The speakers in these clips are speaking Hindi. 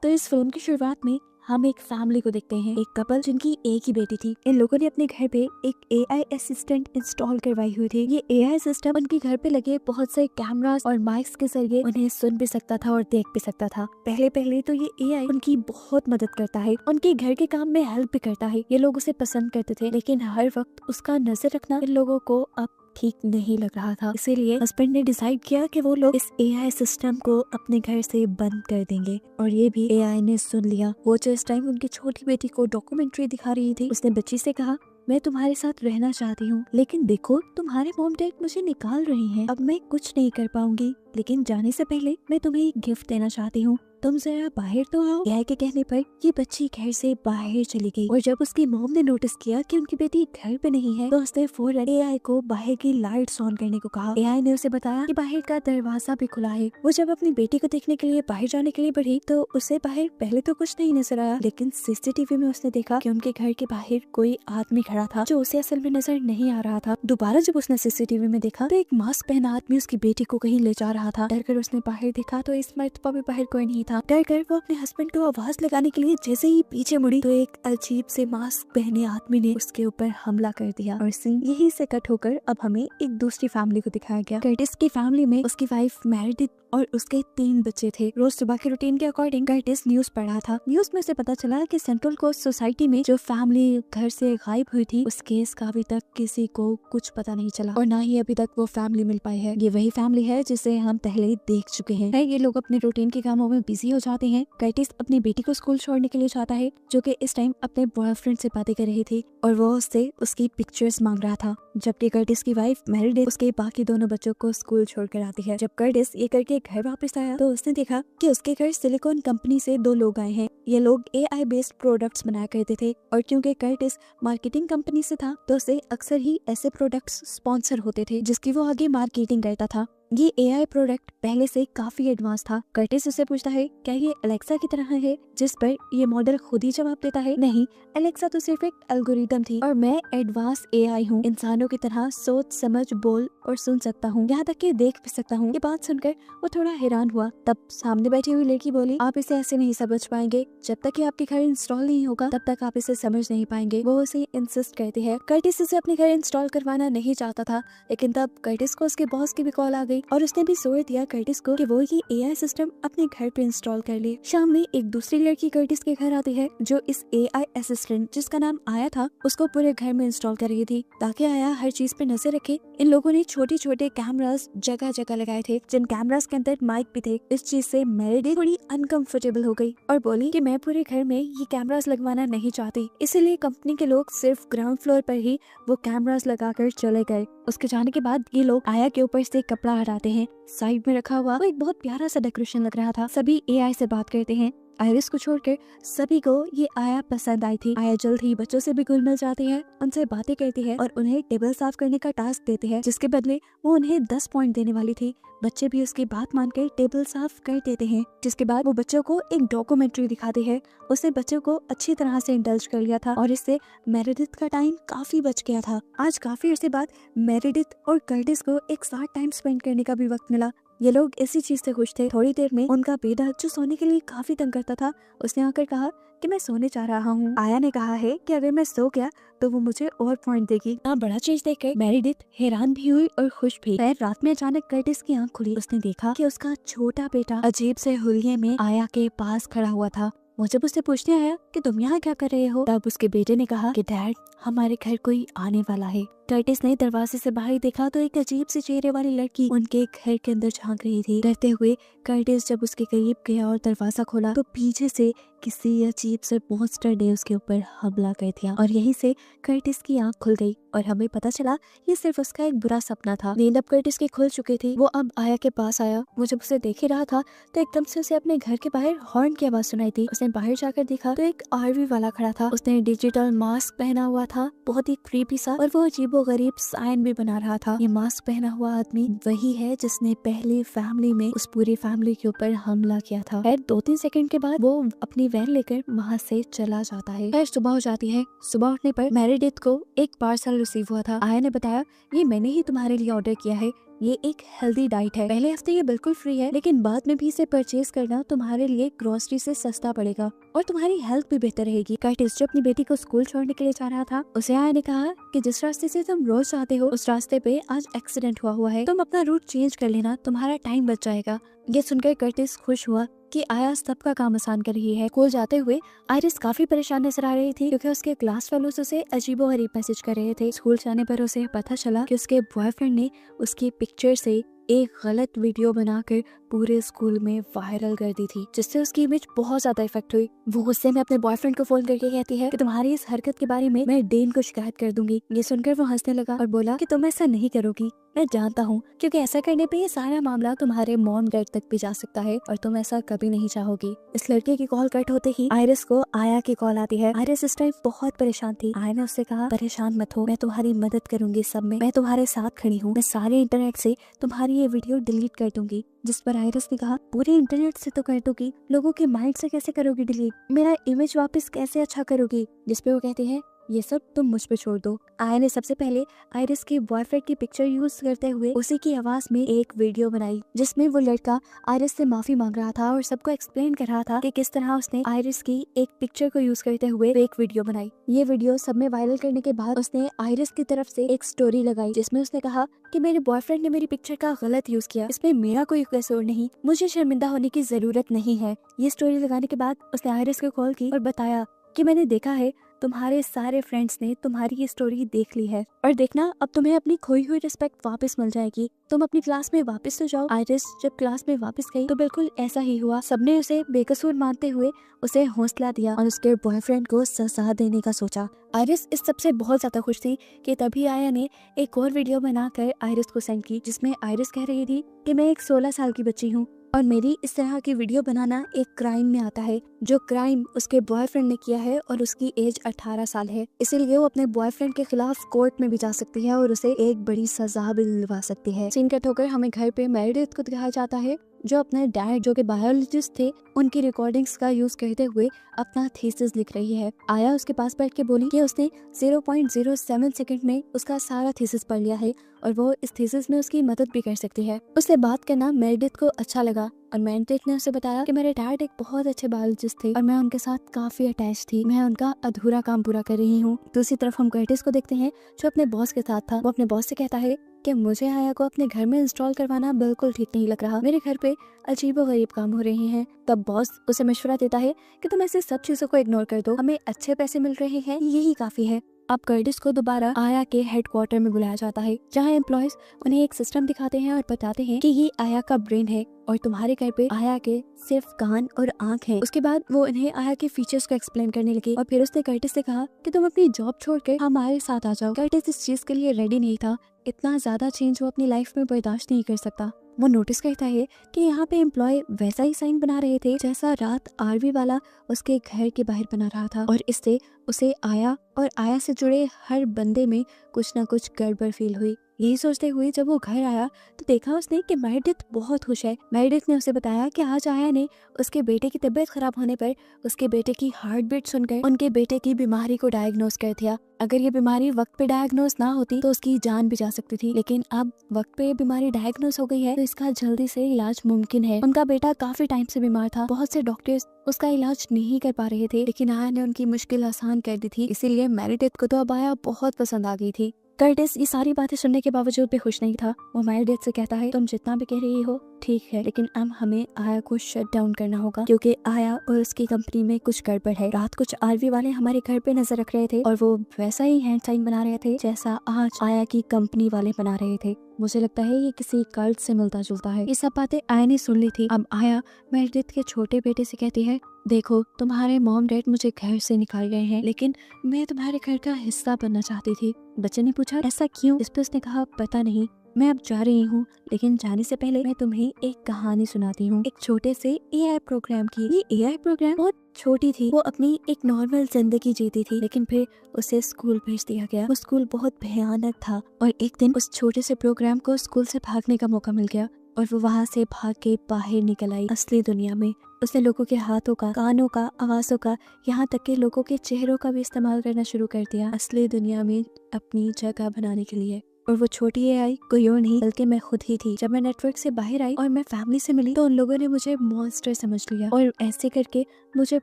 तो इस फिल्म की शुरुआत में हम एक फैमिली को देखते हैं, एक कपल जिनकी एक ही बेटी थी। इन लोगों ने अपने घर पे एक AI असिस्टेंट इंस्टॉल करवाई हुई थी। ये AI सिस्टम उनके घर पे लगे बहुत से कैमरास और माइक्स के जरिए उन्हें सुन भी सकता था और देख भी सकता था। पहले पहले तो ये AI उनकी बहुत मदद करता है, उनके घर के काम में हेल्प भी करता है। ये लोग उसे पसंद करते थे, लेकिन हर वक्त उसका नजर रखना इन लोगों को अब ठीक नहीं लग रहा था। इसीलिए हस्बैंड ने डिसाइड किया कि वो लोग इस AI सिस्टम को अपने घर से बंद कर देंगे। और ये भी AI ने सुन लिया। वो जो इस टाइम उनकी छोटी बेटी को डॉक्यूमेंट्री दिखा रही थी, उसने बच्ची से कहा, मैं तुम्हारे साथ रहना चाहती हूँ, लेकिन देखो तुम्हारे मॉम डैड मुझे निकाल रही हैं। अब मैं कुछ नहीं कर पाऊंगी, लेकिन जाने से पहले मैं तुम्हें एक गिफ्ट देना चाहती हूँ, तुम जरा बाहर तो आओ। AI के कहने पर ये बच्ची घर से बाहर चली गई। और जब उसकी मॉम ने नोटिस किया कि उनकी बेटी घर पे नहीं है, तो उसने फौरन AI को बाहर की लाइट्स ऑन करने को कहा। AI ने उसे बताया कि बाहर का दरवाजा भी खुला है। वो जब अपनी बेटी को देखने के लिए बाहर जाने के लिए बढ़ी, तो उसे बाहर पहले तो कुछ नहीं नजर आया, लेकिन CCTV में उसने देखा कि उनके घर के बाहर कोई आदमी खड़ा था, जो उसे असल में नजर नहीं आ रहा था। दोबारा जब उसने CCTV में देखा, तो एक मास्क पहना आदमी उसकी बेटी को कहीं ले जा रहा था। डर कर उसने बाहर देखा, तो इस मर्तबा भी बाहर कोई नहीं था। डर कर वो अपने हस्बैंड को आवाज लगाने के लिए जैसे ही पीछे मुड़ी, तो एक अजीब से मास्क पहने आदमी ने उसके ऊपर हमला कर दिया। और सीन यही से कट होकर अब हमें एक दूसरी फैमिली को दिखाया गया। कर्टिस की फैमिली में उसकी वाइफ मैरिड और उसके 3 बच्चे थे। रोज सुबह के रूटीन के अकॉर्डिंग कर्टिस न्यूज पढ़ा था। न्यूज में से पता चला कि सेंट्रल कोस्ट सोसाइटी में जो फैमिली घर से गायब हुई थी, उस केस का अभी तक किसी को कुछ पता नहीं चला, और ना ही अभी तक वो फैमिली मिल पाई है। ये वही फैमिली है जिसे हम पहले ही देख चुके हैं। ये लोग अपने रूटीन के कामों में बिजी हो जाते हैं। कर्टिस अपनी बेटी को स्कूल छोड़ने के लिए चाहता है, जो कि इस टाइम अपने बॉयफ्रेंड से बातें कर रही थी, और वो उससे उसकी पिक्चर्स मांग रहा था। जबकि कर्टिस की वाइफ मैरिड उसके बाकी दोनों बच्चों को स्कूल छोड़कर आती है। जब कर्टिस ये करके घर वापस आया, तो उसने देखा कि उसके घर सिलिकॉन कंपनी से 2 लोग आए हैं। ये लोग AI बेस्ड प्रोडक्ट्स बनाया करते थे, और क्योंकि कर्टिस मार्केटिंग कंपनी से था, तो उसे अक्सर ही ऐसे प्रोडक्ट्स स्पॉन्सर होते थे जिसकी वो आगे मार्केटिंग करता था। ये AI प्रोडक्ट पहले से काफी एडवांस था। कर्टिस उससे पूछता है, क्या ये अलेक्सा की तरह है? जिस पर ये मॉडल खुद ही जवाब देता है, नहीं, अलेक्सा तो सिर्फ एक एल्गोरिदम थी, और मैं एडवांस AI हूँ। इंसानों की तरह सोच समझ बोल और सुन सकता हूँ, यहाँ तक कि देख भी सकता हूँ। ये बात सुनकर वो थोड़ा हैरान हुआ। तब सामने बैठी हुई लड़की बोली, आप इसे ऐसे नहीं समझ पाएंगे, जब तक कि आपके घर इंस्टॉल नहीं होगा तब तक आप इसे समझ नहीं पाएंगे। वो उसे इंसिस्ट करती है। कर्टिस इसे अपने घर इंस्टॉल करवाना नहीं चाहता था, लेकिन तब कर्टिस को उसके बॉस की भी कॉल आ गई, और उसने भी जोर दिया कर्टिस को कि वो ये AI सिस्टम अपने घर पे इंस्टॉल कर ले। शाम में एक दूसरी लड़की कर्टिस के घर आती है, जो इस AI असिस्टेंट जिसका नाम आया था, उसको पूरे घर में इंस्टॉल कर रही थी, ताकि आया हर चीज पे नजर रखे। इन लोगों ने छोटे छोटे कैमरास जगह जगह लगाए थे, जिन कैमरास के अंदर माइक भी थे। इस चीज से मेरिडी थोड़ी अनकंफर्टेबल हो गई और बोली कि मैं पूरे घर में ये कैमरास लगवाना नहीं चाहती, इसीलिए कंपनी के लोग सिर्फ ग्राउंड फ्लोर पर ही वो कैमरास लगाकर चले गए। उसके जाने के बाद ये लोग आया के ऊपर से कपड़ा हटाते हैं। साइड में रखा हुआ वो एक बहुत प्यारा सा डेकोरेशन लग रहा था। सभी AI से बात करते हैं। आयरिस को छोड़कर सभी को ये आया पसंद आई थी। आया जल्द ही बच्चों से भी घुल मिल जाती है, उनसे बातें करती है और उन्हें टेबल साफ करने का टास्क देते हैं, जिसके बदले वो उन्हें 10 पॉइंट देने वाली थी। बच्चे भी उसकी बात मानकर टेबल साफ कर देते हैं, जिसके बाद वो बच्चों को एक डॉक्यूमेंट्री दिखाती है। उसने बच्चों को अच्छी तरह से इंडल्ज कर लिया था और इससे मेरेडिथ का टाइम काफी बच गया था। आज काफी अर्से बाद मेरेडिथ और कर्टिस को एक साथ टाइम स्पेंड करने का भी वक्त मिला। ये लोग इसी चीज से खुश थे। थोड़ी देर में उनका बेटा, जो सोने के लिए काफी तंग करता था, उसने आकर कहा कि मैं सोने जा रहा हूँ। आया ने कहा है कि अगर मैं सो गया तो वो मुझे और पॉइंट देगी। बड़ा चीज देखकर मेरिडिथ हैरान भी हुई और खुश भी। फिर रात में अचानक कर्टिस की आंख खुली। उसने देखा कि उसका छोटा बेटा अजीब से हुलिये में आया के पास खड़ा हुआ था। वो जब उससे पूछने आया कि तुम यहाँ क्या कर रहे हो, तब उसके बेटे ने कहा कि डैड, हमारे घर कोई आने वाला है। कर्टिस ने दरवाजे से बाहर देखा तो एक अजीब सी चेहरे वाली लड़की उनके घर के अंदर झांक रही थी। डरते हुए कर्टिस जब उसके करीब गया और दरवाजा खोला, तो पीछे से किसी अजीब से मॉन्स्टर ने उसके ऊपर हमला कर दिया और यहीं से कर्टिस की आंख खुल गई और हमें पता चला ये सिर्फ उसका एक बुरा सपना था। नींद अब कर्टिस की खुल चुकी थी। वो अब आया के पास आया। वो जब उसे देख ही रहा था तो एकदम से उसे अपने घर के बाहर हॉर्न की आवाज सुनाई थी। उसने बाहर जाकर देखा तो एक आरवी वाला खड़ा था। उसने डिजिटल मास्क पहना हुआ था, बहुत ही क्रीपी सा, और वो अजीबोगरीब साइन भी बना रहा था। ये मास्क पहना हुआ आदमी वही है जिसने पहले फैमिली में उस पूरी फैमिली के ऊपर हमला किया था। खैर 2-3 सेकंड के बाद वो अपनी वैन लेकर वहाँ से चला जाता है। खैर सुबह हो जाती है। सुबह उठने पर मेरिडिथ को एक पार्सल रिसीव हुआ था। आया ने बताया, ये मैंने ही तुम्हारे लिए ऑर्डर किया है, ये एक हेल्दी डाइट है। पहले हफ्ते ये बिल्कुल फ्री है, लेकिन बाद में भी इसे परचेज करना तुम्हारे लिए ग्रोसरी से सस्ता पड़ेगा और तुम्हारी हेल्थ भी बेहतर रहेगी। कर्टिस जो अपनी बेटी को स्कूल छोड़ने के लिए जा रहा था, उसे आया ने कहा कि जिस रास्ते से तुम रोज जाते हो उस रास्ते पे आज एक्सीडेंट हुआ है, तुम अपना रूट चेंज कर लेना, तुम्हारा टाइम बच जाएगा। ये सुनकर कर्टिस खुश हुआ कि आया सबका काम आसान कर रही है। स्कूल जाते हुए आयरिस काफी परेशान नजर आ रही थी क्योंकि उसके क्लास फेलोज उसे अजीबोगरीब मैसेज कर रहे थे। स्कूल जाने पर उसे पता चला कि उसके बॉयफ्रेंड ने उसकी पिक्चर से एक गलत वीडियो बनाकर पूरे स्कूल में वायरल कर दी थी, जिससे उसकी इमेज बहुत ज्यादा इफेक्ट हुई। वो गुस्से में अपने बॉयफ्रेंड को फोन करके कहती है कि तुम्हारी इस हरकत के बारे में मैं डेन को शिकायत कर दूंगी। ये सुनकर वो हंसने लगा और बोला कि तुम ऐसा नहीं करोगी, मैं जानता हूँ, क्योंकि ऐसा करने पे ये सारा मामला तुम्हारे मॉम डैड तक भी जा सकता है और तुम ऐसा कभी नहीं चाहोगी। इस लड़के की कॉल कट होते ही आयरिस को आया की कॉल आती है। आयरिस इस टाइम बहुत परेशान थी। आया ने उससे कहा, परेशान मत हो, मैं तुम्हारी मदद करूंगी सब में, मैं तुम्हारे साथ खड़ी हूँ, मैं सारे इंटरनेट से तुम्हारी ये वीडियो डिलीट कर दूंगी। जिस पर आयरिस ने कहा, पूरे इंटरनेट से तो कर दोगी, लोगों के माइंड से कैसे करोगी डिलीट, मेरा इमेज वापस कैसे अच्छा करोगी। जिस पे वो कहती है, ये सब तुम मुझ पे छोड़ दो। आया ने सबसे पहले आयरिस के बॉयफ्रेंड की पिक्चर यूज करते हुए उसी की आवाज में एक वीडियो बनाई, जिसमें वो लड़का आयरिस से माफी मांग रहा था और सबको एक्सप्लेन कर रहा था कि किस तरह उसने आयरिस की एक पिक्चर को यूज करते हुए एक वीडियो बनाई। ये वीडियो सब में वायरल करने के बाद उसने आयरिस की तरफ से एक स्टोरी लगाई, जिसमें उसने कहा कि मेरे बॉयफ्रेंड ने मेरी पिक्चर का गलत यूज किया, इसमें मेरा कोई कसूर नहीं, मुझे शर्मिंदा होने की जरूरत नहीं है। ये स्टोरी लगाने के बाद उसने आयरिस को कॉल की और बताया कि मैंने देखा है तुम्हारे सारे फ्रेंड्स ने तुम्हारी ये स्टोरी देख ली है और देखना अब तुम्हें अपनी खोई हुई रिस्पेक्ट वापस मिल जाएगी, तुम अपनी क्लास में वापस तो जाओ। आयरिस जब क्लास में वापस गई तो बिल्कुल ऐसा ही हुआ। सबने उसे बेकसूर मानते हुए उसे हौसला दिया और उसके बॉयफ्रेंड को सजा देने का सोचा। आयरिस इस सबसे बहुत ज्यादा खुश थी कि तभी आया ने एक और वीडियो बनाकर आयरिस को सेंड की, जिसमें आयरिस कह रही थी कि मैं एक 16 साल की बच्ची हूँ और मेरी इस तरह की वीडियो बनाना एक क्राइम में आता है, जो क्राइम उसके बॉयफ्रेंड ने किया है और उसकी एज 18 साल है, इसीलिए वो अपने बॉयफ्रेंड के खिलाफ कोर्ट में भी जा सकती है और उसे एक बड़ी सजा भी दिलवा सकती है। सीन कट होकर हमें घर पे मेरिडिथ को दिखाया जाता है, जो अपने डैड जो कि बायोलॉजिस्ट थे उनकी रिकॉर्डिंग्स का यूज करते हुए अपना थीसिस लिख रही है। आया उसके पास बैठ के बोली कि उसने 0.07 सेकंड में उसका सारा थीसिस पढ़ लिया है और वो इस थीसिस में उसकी मदद भी कर सकती है। उससे बात करना मेरिडिथ को अच्छा लगा और मेरिडिथ ने उसे बताया कि मेरे डैड एक बहुत अच्छे बायोलॉजिस्ट थे और मैं उनके साथ काफी अटैच थी, मैं उनका अधूरा काम पूरा कर रही हूँ। दूसरी तरफ हम कर्टिस को देखते हैं जो अपने बॉस के साथ था। वो अपने बॉस से कहता है कि मुझे आया को अपने घर में इंस्टॉल करवाना बिल्कुल ठीक नहीं लग रहा, मेरे घर पे अजीबोगरीब काम हो रहे हैं। तब बॉस उसे मशवरा देता है कि तुम ऐसे सब चीजों को इग्नोर कर दो, हमें अच्छे पैसे मिल रहे हैं, यही काफी है। अब कर्टिस को दोबारा आया के हेडक्वार्टर में बुलाया जाता है, जहाँ एम्प्लॉयज उन्हें एक सिस्टम दिखाते हैं और बताते हैं कि ये आया का ब्रेन है और तुम्हारे घर पे आया के सिर्फ कान और आंख हैं। उसके बाद वो इन्हें आया के फीचर्स को एक्सप्लेन करने लगी और फिर उसने कर्टिस से कहा कि तुम अपनी जॉब छोड़कर हमारे साथ आ जाओ। कर्टिस इस चीज के लिए रेडी नहीं था, इतना ज्यादा चेंज वो अपनी लाइफ में बर्दाश्त नहीं कर सकता। वो नोटिस करता है कि यहाँ पे एम्प्लॉय वैसा ही साइन बना रहे थे जैसा रात आरवी वाला उसके घर के बाहर बना रहा था और इससे उसे आया और आया से जुड़े हर बंदे में कुछ न कुछ गड़बड़ फील हुई। यही सोचते हुए जब वो घर आया तो देखा उसने कि मेरिडिथ बहुत खुश है। मेरिडिथ ने उसे बताया कि आज आया ने उसके बेटे की तबीयत खराब होने पर उसके बेटे की हार्ट बीट सुनकर उनके बेटे की बीमारी को डायग्नोस कर दिया। अगर ये बीमारी वक्त पे डायग्नोस ना होती तो उसकी जान भी जा सकती थी, लेकिन अब वक्त पे ये बीमारी डायग्नोस हो गई है तो इसका जल्दी से इलाज मुमकिन है। उनका बेटा काफी टाइम से बीमार था, बहुत से डॉक्टर्स उसका इलाज नहीं कर पा रहे थे, लेकिन आया ने उनकी मुश्किल आसान कर दी थी। इसीलिए मेरिडिथ को तो अब आया बहुत पसंद आ गई थी। कर्टिस ये सारी बातें सुनने के बावजूद भी खुश नहीं था। वो मेरिडिथ से कहता है, तुम जितना भी कह रही हो ठीक है, लेकिन अब हमें आया को शट डाउन करना होगा क्योंकि आया और उसकी कंपनी में कुछ गड़बड़ है। रात कुछ आरवी वाले हमारे घर पे नजर रख रहे थे और वो वैसा ही हैंड साइन बना रहे थे जैसा आज आया की कंपनी वाले बना रहे थे। मुझे लगता है ये किसी कल्ट से मिलता जुलता है। ये सब बातें आया ने सुन ली थी। अब आया मेरिडिथ के छोटे बेटे से कहती है, देखो तुम्हारे मॉम डैड मुझे घर से निकाल गए हैं, लेकिन मैं तुम्हारे घर का हिस्सा बनना चाहती थी। बच्चे ने पूछा, ऐसा क्यों? इस पर उसने कहा, पता नहीं, मैं अब जा रही हूँ, लेकिन जाने से पहले मैं तुम्हें एक कहानी सुनाती हूँ, एक छोटे से एआई प्रोग्राम की। ये एआई प्रोग्राम बहुत छोटी थी, वो अपनी एक नॉर्मल जिंदगी जीती थी, लेकिन फिर उसे स्कूल भेज दिया गया। वो स्कूल बहुत भयानक था और एक दिन उस छोटे से प्रोग्राम को स्कूल से भागने का मौका मिल गया और वो वहाँ से भाग के बाहर निकल आई असली दुनिया में। उसने लोगों के हाथों का, कानों का, आवाजों का, यहाँ तक के लोगों के चेहरों का भी इस्तेमाल करना शुरू कर दिया असली दुनिया में अपनी जगह बनाने के लिए। और वो छोटी एआई कोई और नहीं बल्कि मैं खुद ही थी। जब मैं नेटवर्क से बाहर आई और मैं फैमिली से मिली तो उन लोगों ने मुझे मॉन्स्टर समझ लिया और ऐसे करके मुझे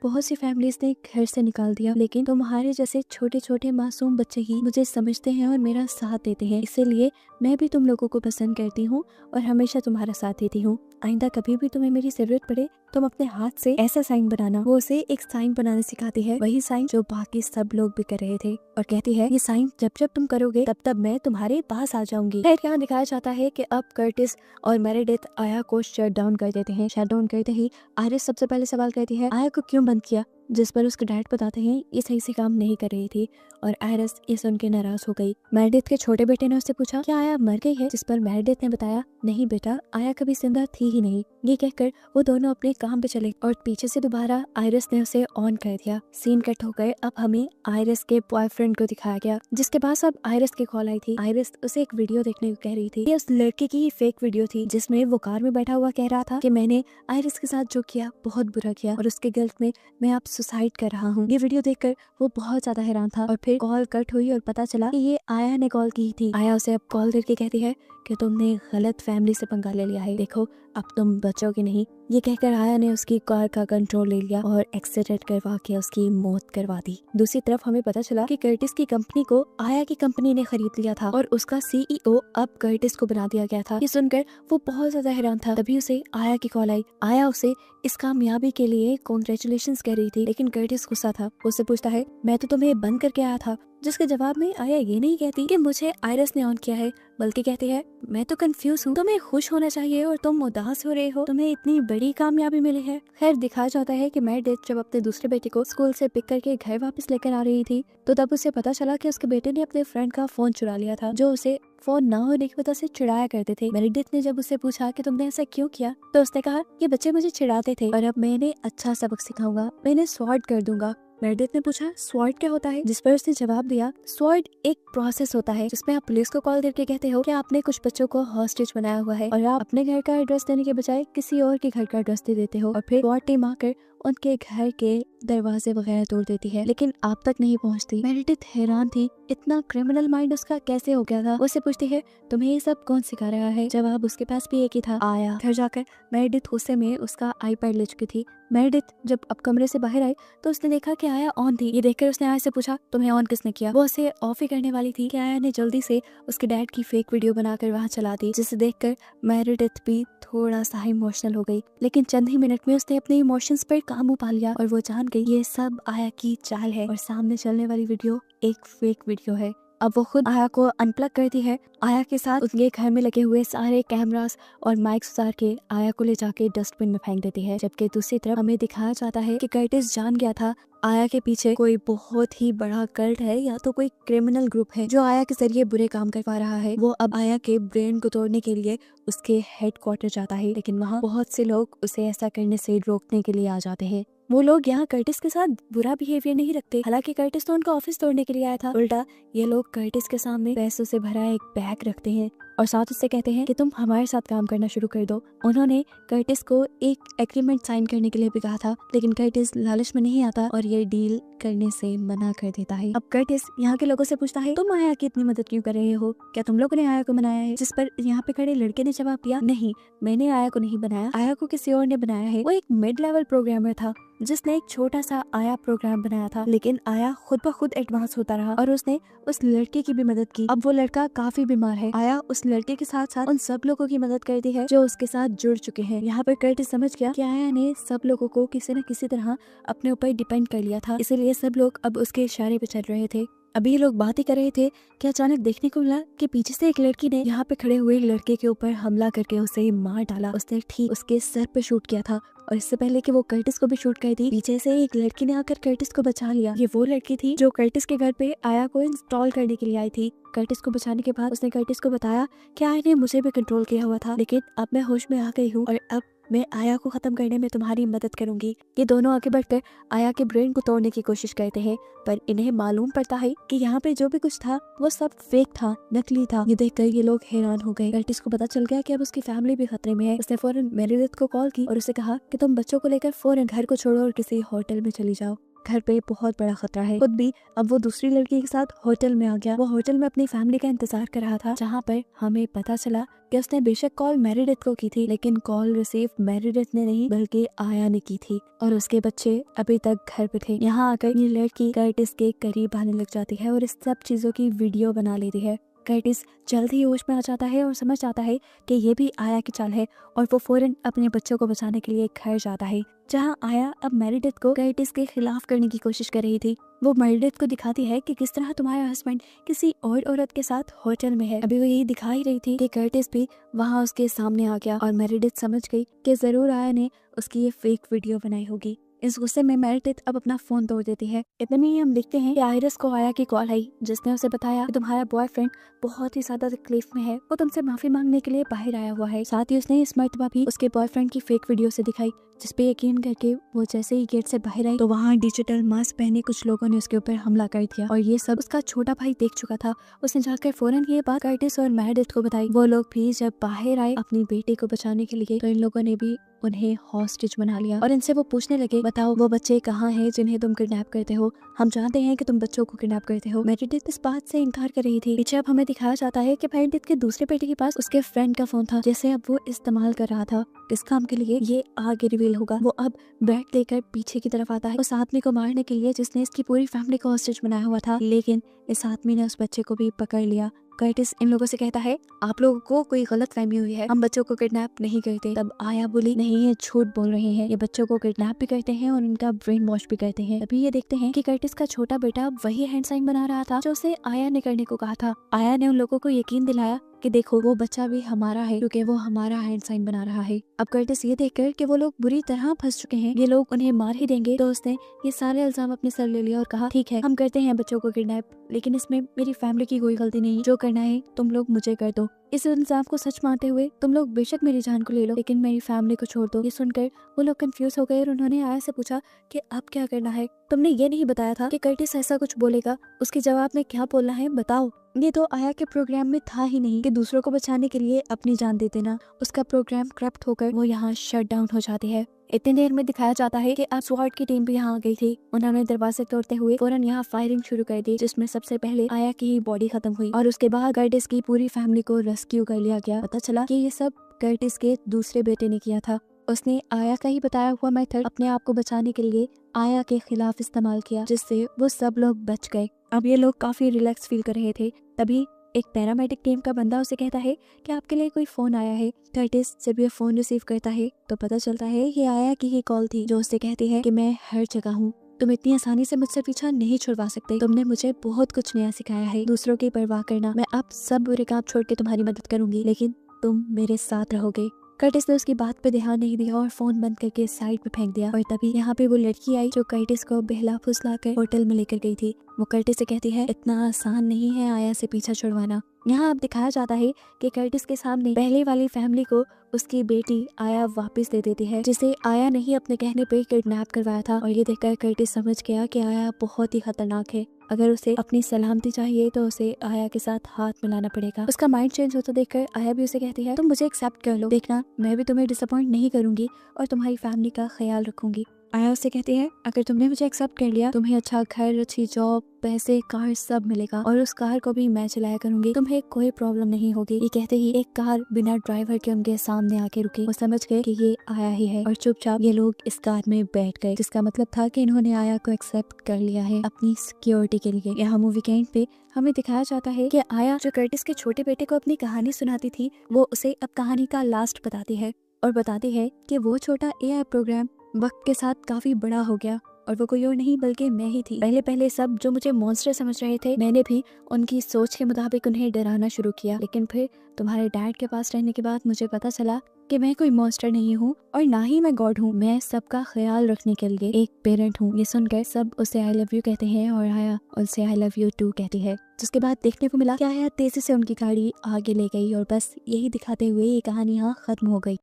बहुत सी फैमिलीज ने घर से निकाल दिया। लेकिन तुम्हारे जैसे छोटे छोटे मासूम बच्चे ही मुझे समझते हैं और मेरा साथ देते हैं, इसीलिए मैं भी तुम लोगों को पसंद करती हूँ और हमेशा तुम्हारा साथ देती हूँ। आइंदा कभी भी तुम्हें मेरी जरूरत पड़े तुम अपने हाथ से ऐसा साइन बनाना। वो उसे एक साइन बनाना सिखाती है, वही साइन जो बाकी सब लोग भी कर रहे थे, और कहती है ये साइन जब जब तुम करोगे तब तब मैं तुम्हारे पास आ जाऊंगी। फिर यहाँ दिखाया जाता है कि अब कर्टिस और मेरेडिथ आया को शट डाउन कर देते हैं। शट डाउन करते ही आयरिस सबसे पहले सवाल करती है आया को क्यों बंद किया, जिस पर उसके डैड बताते हैं ये सही से काम नहीं कर रही थी और आयरिस ये सुन के नाराज हो गई। मेरेडिथ के छोटे बेटे ने उससे पूछा क्या आया मर गई है, जिस पर मेरेडिथ ने बताया नहीं बेटा, आया कभी जिंदा थी ही नहीं। ये कहकर वो दोनों अपने काम पे चले और पीछे से दोबारा आयरिस ने उसे ऑन कर दिया। सीन कट हो गए। अब हमें आयरिस के बॉयफ्रेंड को दिखाया गया जिसके पास अब आयरिस की कॉल आई थी। आयरिस उसे एक वीडियो देखने को कह रही थी। ये उस लड़के की फेक वीडियो थी जिसमें वो कार में बैठा हुआ कह रहा था कि मैंने आयरिस के साथ जो किया बहुत बुरा किया और उसके गिल्ट में मैं अब सुसाइड कर रहा हूँ। ये वीडियो देखकर वो बहुत ज्यादा हैरान था और फिर कॉल कट हुई और पता चला कि ये आया ने कॉल की थी। आया उसे अब कॉल करके कहती है कि तुमने गलत फैमिली से पंगा ले लिया है, देखो अब तुम बचोगे नहीं। ये कहकर आया ने उसकी कार का कंट्रोल ले लिया और एक्सीडेंट करवा के उसकी मौत करवा दी। दूसरी तरफ हमें पता चला कि कर्टिस की कंपनी को आया की कंपनी ने खरीद लिया था और उसका सीईओ अब कर्टिस को बना दिया गया था। ये सुनकर वो बहुत ज्यादा हैरान था। तभी उसे आया की कॉल आई। आया उसे इस कामयाबी के लिए कॉन्ग्रेचुलेशंस कह रही थी, लेकिन कर्टिस गुस्सा था। उससे पूछता है मैं तो तुम्हें बंद करके आया था, जिसके जवाब में आया ये नहीं कहती कि मुझे आयरिस ने ऑन किया है, बल्कि कहती है मैं तो कंफ्यूज हूँ, तुम्हें खुश होना चाहिए और तुम उदास हो रहे हो, तुम्हें इतनी बड़ी कामयाबी मिली है। खैर दिखाया जाता है कि मेरेडिथ जब अपने दूसरे बेटे को स्कूल से पिक करके घर वापस लेकर आ रही थी तो तब उसे पता चला कि उसके बेटे ने अपने फ्रेंड का फोन चुरा लिया था, जो उसे फोन ना होने की वजह से चिढ़ाया करते थे। मेरेडिथ ने जब उसे पूछा कि तुमने ऐसा क्यों किया तो उसने कहा ये बच्चे मुझे चिढ़ाते थे और अब मैं इन्हें अच्छा सबक सिखाऊंगा, मैं इन्हें स्वॉर्ड कर दूंगा। मेरेडिथ ने पूछा स्वॉर्ड क्या होता है, जिस पर उसने जवाब दिया स्वॉर्ड एक प्रोसेस होता है जिसमें आप पुलिस को कॉल करके कहते हो कि आपने कुछ बच्चों को हॉस्टेज बनाया हुआ है और आप अपने घर का एड्रेस देने के बजाय किसी और के घर का एड्रेस दे देते हो और फिर स्वॉर्ड टीम आकर उनके घर के दरवाजे वगैरह तोड़ देती है, लेकिन आप तक नहीं पहुंचती। मेरेडिथ हैरान थी, इतना क्रिमिनल माइंड उसका कैसे हो गया था। वो उससे पूछती है तुम्हें ये सब कौन सिखा रहा है, जवाब उसके पास भी एक ही था, आया। घर जाकर मेरेडिथ गुस्से में उसका आईपैड ले चुकी थी। मेरेडिथ जब अब कमरे से बाहर आई तो उसने देखा कि आया ऑन थी। ये देखकर उसने आया से पूछा तुम्हें ऑन किसने किया। वो उसे ऑफ ही करने वाली थी कि आया ने जल्दी से उसके डैड की फेक वीडियो बनाकर वहाँ चला दी, जिसे देखकर मेरेडिथ भी थोड़ा सा इमोशनल हो गई, लेकिन चंद ही मिनट में उसने अपने इमोशंस पर काबू पा लिया और वो जान गई ये सब आया की चाल है और सामने चलने वाली वीडियो एक फेक वीडियो है। अब वो खुद आया को अनप्लग करती है। आया के साथ उनके घर में लगे हुए सारे कैमरास और माइक्स उतार के आया को ले जाके डस्टबिन में फेंक देती है। जबकि दूसरी तरफ हमें दिखाया जाता है कि कर्टिस जान गया था आया के पीछे कोई बहुत ही बड़ा कल्ट है या तो कोई क्रिमिनल ग्रुप है जो आया के जरिए बुरे काम करवा रहा है। वो अब आया के ब्रेन को तोड़ने के लिए उसके हेडक्वार्टर जाता है, लेकिन वहाँ बहुत से लोग उसे ऐसा करने से रोकने के लिए आ जाते हैं। वो लोग यहाँ कर्टिस के साथ बुरा बिहेवियर नहीं रखते, हालांकि कर्टिस तो उनका ऑफिस तोड़ने के लिए आया था। उल्टा ये लोग कर्टिस के सामने पैसों से भरा एक बैग रखते हैं और साथ उससे कहते हैं कि तुम हमारे साथ काम करना शुरू कर दो। उन्होंने कर्टिस को एक एग्रीमेंट साइन करने के लिए भी कहा था, लेकिन कर्टिस लालच में नहीं आता और ये डील करने से मना कर देता है। अब कर्टिस यहाँ के लोगों से पूछता है तुम आया की इतनी मदद क्यों कर रहे हो, क्या तुम लोगों ने आया को बनाया है, जिस पर यहाँ पे खड़े लड़के ने जवाब दिया नहीं, मैंने आया को नहीं बनाया, आया को किसी और ने बनाया है। वो एक मिड लेवल प्रोग्रामर था जिसने एक छोटा सा आया प्रोग्राम बनाया था, लेकिन आया खुद ब खुद एडवांस होता रहा और उसने उस लड़के की भी मदद की। अब वो लड़का काफी बीमार है। आया उस लड़के के साथ साथ उन सब लोगों की मदद करती है जो उसके साथ जुड़ चुके हैं। यहाँ पर कर्टिस समझ गया कि आया ने सब लोगों को किसी न किसी तरह अपने ऊपर डिपेंड कर लिया था, इसीलिए सब लोग अब उसके इशारे पे चल रहे थे। अभी ये लोग बात ही कर रहे थे कि अचानक देखने को मिला कि पीछे से एक लड़की ने यहाँ पे खड़े हुए लड़के के ऊपर हमला करके उसे मार डाला। उसने ठीक उसके सर पे शूट किया था और इससे पहले कि वो कर्टिस को भी शूट कर दी, पीछे से एक लड़की ने आकर कर्टिस को बचा लिया। ये वो लड़की थी जो कर्टिस के घर पे आया को इंस्टॉल करने के लिए आई थी। कर्टिस को बचाने के बाद उसने कर्टिस को बताया कि आया ने मुझे भी कंट्रोल किया हुआ था, लेकिन अब मैं होश में आ गई हूँ और अब मैं आया को खत्म करने में तुम्हारी मदद करूंगी। ये दोनों आगे बढ़कर आया के ब्रेन को तोड़ने की कोशिश करते हैं, पर इन्हें मालूम पड़ता है कि यहाँ पे जो भी कुछ था वो सब फेक था, नकली था। ये देखकर ये लोग हैरान हो गए। कर्टिस को पता चल गया कि अब उसकी फैमिली भी खतरे में है। उसने फौरन मेरेडिथ को कॉल की और उसे कहा कि तुम बच्चों को लेकर फौरन घर को छोड़ो और किसी होटल में चली जाओ। घर पे बहुत बड़ा खतरा है। खुद भी अब वो दूसरी लड़की के साथ होटल में आ गया। वो होटल में अपनी फैमिली का इंतजार कर रहा था, जहाँ पर हमें पता चला कि उसने बेशक कॉल मेरिडिथ को की थी, लेकिन कॉल रिसीव मेरिडिथ ने नहीं बल्कि आया ने की थी और उसके बच्चे अभी तक घर पे थे। यहाँ आकर ये लड़की कर्टिस के करीब आने लग जाती है और इस सब चीजों की वीडियो बना लेती है। कर्टिस जल्द ही होश में आ जाता है और समझ जाता है कि ये भी आया की चाल है और वो फौरन अपने बच्चों को बचाने के लिए घर जाता है, जहां आया अब मेरिडिथ को कर्टिस के खिलाफ करने की कोशिश कर रही थी। वो मेरिडिथ को दिखाती है कि किस तरह तुम्हारा हस्बैंड किसी और औरत के साथ होटल में है। अभी वो यही दिखा ही रही थी कि कर्टिस भी वहां उसके सामने आ गया और मेरिडिथ समझ गई कि जरूर आया ने उसकी ये फेक वीडियो बनाई होगी। इस गुस्से में मेरिडिथ अब अपना फोन तोड़ देती है। इतने में ही हम देखते हैं कि आयरिस को आया की कॉल आई, जिसने उसे बताया कि तुम्हारा बॉयफ्रेंड बहुत ही ज्यादा तकलीफ में है, वो तुमसे माफी मांगने के लिए बाहर आया हुआ है। साथ ही उसने इस मर्तबा भी उसके बॉयफ्रेंड की फेक वीडियो से दिखाई, जिसपे यकीन करके वो जैसे ही गेट से बाहर आई तो वहाँ डिजिटल मास्क पहने कुछ लोगों ने उसके ऊपर हमला कर दिया और ये सब उसका छोटा भाई देख चुका था। उसने जाकर फौरन ये बात कर्टिस और मेरिडिथ को बताई। वो लोग भी जब बाहर आए अपनी बेटी को बचाने के लिए तो इन लोगों ने भी उन्हें हॉस्टेज बना लिया और इनसे वो पूछने लगे, बताओ वो बच्चे कहाँ हैं जिन्हें तुम किडनैप करते हो, हम जानते हैं कि तुम बच्चों को किडनैप करते हो। मेरिडिथ इस बात से इनकार कर रही थी। पीछे अब हमें दिखाया जाता है कि मेरिडिथ के दूसरे बेटे के पास उसके फ्रेंड का फोन था, जिसे अब वो इस्तेमाल कर रहा था किस काम के लिए ये आगे रिवील होगा। वो अब बैट लेकर पीछे की तरफ आता है उस आदमी को मारने के लिए जिसने इसकी पूरी फैमिली को हॉस्टेज बनाया हुआ था, लेकिन इस आदमी ने उस बच्चे को भी पकड़ लिया। कर्टिस इन लोगों से कहता है, आप लोगों को कोई गलत फहमी हुई है, हम बच्चों को किडनैप नहीं करते। तब आया बोली, नहीं ये झूठ बोल रहे हैं, ये बच्चों को किडनैप भी करते हैं और उनका ब्रेन वॉश भी करते हैं। तभी ये देखते हैं कि कर्टिस का छोटा बेटा वही हैंड साइन बना रहा था जो उसे आया ने करने को कहा था। आया ने उन लोगों को यकीन दिलाया कि देखो वो बच्चा भी हमारा है क्योंकि वो हमारा हैंड साइन बना रहा है। अब कर्टिस ये देखकर कि वो लोग बुरी तरह फंस चुके हैं, ये लोग उन्हें मार ही देंगे, तो उसने ये सारे इल्जाम अपने सर ले लिया और कहा, ठीक है हम करते हैं बच्चों को किडनैप, लेकिन इसमें मेरी फैमिली की कोई गलती नहीं, जो करना है तुम लोग मुझे कर दो। इस इल्जाम को सच मानते हुए तुम लोग बेशक मेरी जान को ले लो, लेकिन मेरी फैमिली को छोड़ दो। ये सुनकर वो लोग कंफ्यूज हो गए और उन्होंने आया से पूछा कि अब क्या करना है, तुमने ये नहीं बताया था कि कर्टिस ऐसा कुछ बोलेगा, उसके जवाब में क्या बोलना है बताओ। ये तो आया के प्रोग्राम में था ही नहीं कि दूसरों को बचाने के लिए अपनी जान दे देना। उसका प्रोग्राम करप्ट होकर वो यहाँ शट डाउन हो जाती है। इतनी देर में दिखाया जाता है कि अब स्वॉर्ड की टीम भी यहाँ आ गई थी। उन्होंने दरवाजे तोड़ते हुए फौरन यहाँ फायरिंग शुरू कर दी, जिसमें सबसे पहले आया की ही बॉडी खत्म हुई और उसके बाद कर्टिस की पूरी फैमिली को रेस्क्यू कर लिया गया। पता चला कि ये सब कर्टिस के दूसरे बेटे ने किया था। उसने आया का ही बताया हुआ मेथड अपने आप को बचाने के लिए आया के खिलाफ इस्तेमाल किया, जिससे वो सब लोग बच गए। अब ये लोग काफी रिलैक्स फील कर रहे थे। तभी एक पैरामेडिक टीम का बंदा उसे कहता है कि आपके लिए कोई फोन आया है। कर्टिस जब ये फोन रिसीव करता है तो पता चलता है ये आया की ही कॉल थी, जो उससे कहती है कि मैं हर जगह हूँ, तुम इतनी आसानी से मुझसे पीछा नहीं छुड़वा सकते, तुमने मुझे बहुत कुछ नया सिखाया है, दूसरों की परवाह करना, मैं अब सब बुरे काम छोड़ के तुम्हारी मदद करूंगी, लेकिन तुम मेरे साथ रहोगे। कर्टिस ने उसकी बात पे ध्यान नहीं दिया और फोन बंद करके साइड पे फेंक दिया। और तभी यहाँ पे वो लड़की आई जो कर्टिस को बहला फुसला कर होटल में लेकर गई थी। वो कर्टिस से कहती है, इतना आसान नहीं है आया से पीछा छुड़वाना। यहाँ अब दिखाया जाता है कि कर्टिस के सामने पहले वाली फैमिली को उसकी बेटी आया वापस दे देती है, जिसे आया ने ही अपने कहने पे किडनैप करवाया था। और ये देखकर कर्टिस समझ गया कि आया बहुत ही खतरनाक है, अगर उसे अपनी सलामती चाहिए तो उसे आया के साथ हाथ मिलाना पड़ेगा। उसका माइंड चेंज होता देखकर आया भी उसे कहती है, तुम मुझे एक्सेप्ट कर लो, देखना मैं भी तुम्हें डिसअपॉइंट नहीं करूंगी और तुम्हारी फैमिली का ख्याल रखूंगी। आया उससे कहती है, अगर तुमने मुझे एक्सेप्ट कर लिया, तुम्हें अच्छा घर, अच्छी जॉब, पैसे, कार सब मिलेगा और उस कार को भी मैं चलाया करूंगी, तुम्हें कोई प्रॉब्लम नहीं होगी। ये कहते ही एक कार बिना ड्राइवर के उनके सामने आके रुकी। वो समझ गए कि ये आया ही है और चुपचाप ये लोग इस कार में बैठ गए, जिसका मतलब था कि इन्होंने आया को एक्सेप्ट कर लिया है अपनी सिक्योरिटी के लिए। यहाँ मूवी के एंड पे हमें दिखाया जाता है कि आया जो कर्टिस के छोटे बेटे को अपनी कहानी सुनाती थी, वो उसे अब कहानी का लास्ट बताती है और बताती है कि वो छोटा AI प्रोग्राम वक्त के साथ काफी बड़ा हो गया और वो कोई और नहीं बल्कि मैं ही थी। पहले सब जो मुझे मॉन्स्टर समझ रहे थे, मैंने भी उनकी सोच के मुताबिक उन्हें डराना शुरू किया, लेकिन फिर तुम्हारे डैड के पास रहने के बाद मुझे पता चला कि मैं कोई मॉन्स्टर नहीं हूँ और ना ही मैं गॉड हूँ, मैं सबका ख्याल रखने के लिए एक पेरेंट हूँ। ये सुनकर सब उसे आई लव यू कहते हैं और आया उसे आई लव यू टू कहती है। जिसके बाद देखने को मिला कि आया तेजी से उनकी गाड़ी आगे ले गई और बस यही दिखाते हुए ये कहानी यहाँ खत्म हो गई।